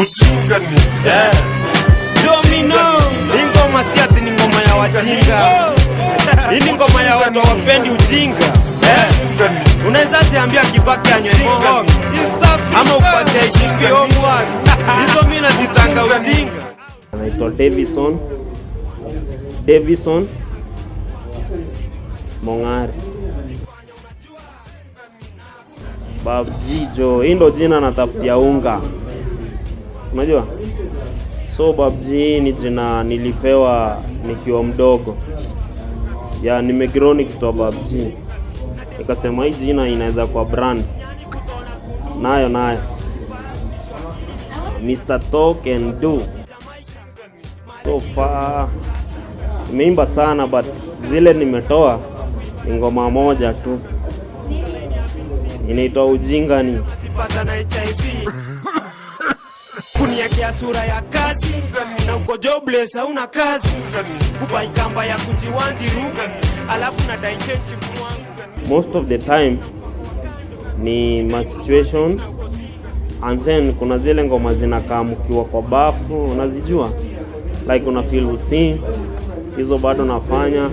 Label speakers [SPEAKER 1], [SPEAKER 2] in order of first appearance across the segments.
[SPEAKER 1] ujinga ni
[SPEAKER 2] domino. Hii ngoma si ati ni ngoma ya wajinga. Hii ni ngoma ya watu wapendi ujinga. Unaweza ziambia Kibaki anywe moho ama upate shipi homework. Hizo mimi nazitanga ujinga. Anaitwa Davison Mongari. Babjijo, hii ndo jina natafutia unga. Unajua? So Babji ni jina nilipewa nikiwa mdogo. Ya nimegrow nikitoa Babji. Nikasema hii jina inaweza kuwa brand. Nayo Mr. Talk and Do. So far nimeimba sana but zile nimetoa ngoma moja tu. Inaitwa ujinga ni pata na HIV. Kuniekea sura ya kazi na uko jobless hauna kazi. Kupa ikamba ya kujiwanjiru alafu na dai change mwangu. Most of the time ni my situations, and then kuna zile ngoma zinakaa mkiwa kwa bafu unazijua, like una feel using hizo bado nafanya,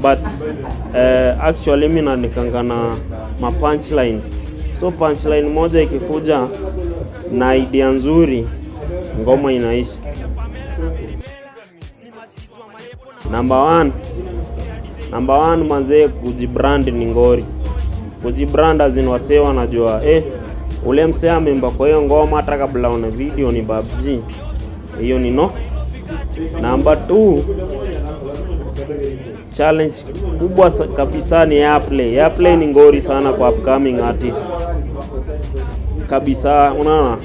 [SPEAKER 2] but actually mimi naandikanga na ma punchlines. So punchline moja ikikuja na idea nzuri ngoma inaishi. Number one manze, kujibrand ni ngori. Kujibrand azin wasee wanajua ule msee amemba kwa hiyo ngoma hata kabla una video ni Babji. Hiyo ni no. Number 2, challenge kubwa kabisa ni airplay. Airplay ni ngori sana kwa upcoming artist. Kabisa, unaona?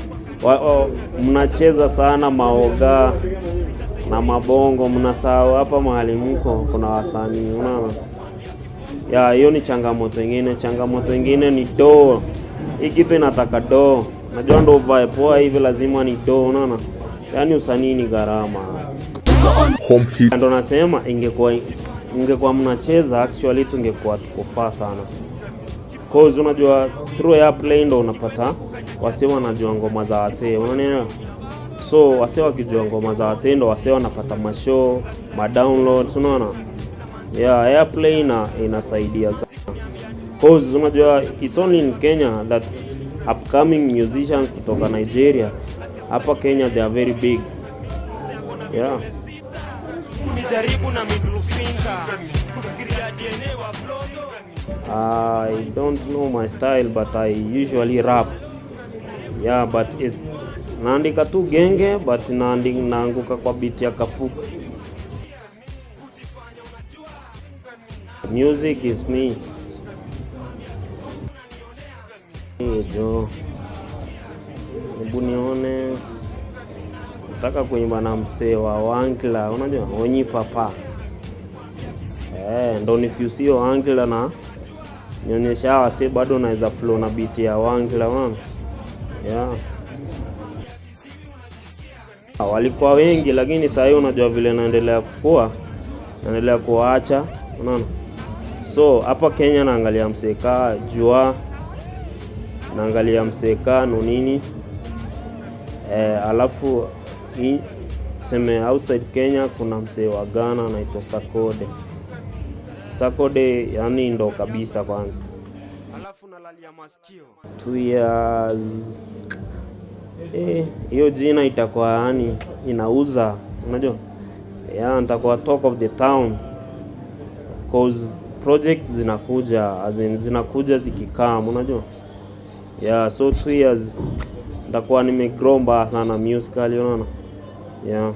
[SPEAKER 2] Mnacheza sana maoga na mabongo, mnasahau hapa mahali mko kuna wasanii, unaona? Ya hiyo ni changamoto nyingine. Changamoto nyingine ni do. Hii kitu inataka do. Najua ndo vibe poa hivi lazima ni do, unaona? Yaani usanii ni gharama. Ndo nasema ingekuwa mnacheza actually tungekuwa tukofaa sana. Cause unajua through airplay ndo unapata wasee wanajua ngoma za wasee, unaona? So wasee wakijua ngoma za wasee ndo wasee wanapata mashow, downloads, unaona? Yeah, airplay inasaidia sana. Cause unajua it's only in Kenya that upcoming musicians kutoka Nigeria hapa Kenya they are very big. Yeah. Nijaribu na middle finger kufikiria DNA wa flow. I don't know my style but I usually rap. Yeah, but it's naandika tu genge but naanguka kwa beat ya kapuka. Music is me. Jo. Hebu nione. Nataka kuimba na msee wa Wangla, unajua? Onyi papa. Ndo nifusio Wangla na nionyesha wasee bado naweza flow na beat ya Wangla, unaona? Yeah. Walikuwa wengi lakini sasa hiyo unajua vile naendelea kuacha, unaona? So hapa Kenya naangalia mseka Jua, naangalia mseka Nonini, alafu tuseme outside Kenya kuna msee wa Ghana anaitwa Sakode, yani ndo kabisa kwanza. Alafu nalalia masikio 2 years. Hiyo jina itakuwa yani inauza, unajua? Yeah, nitakuwa talk of the town cause projects zinakuja zikikaa, unajua? Yeah, so 2 years nitakuwa nimegrow sana musically, unaona? Yeah.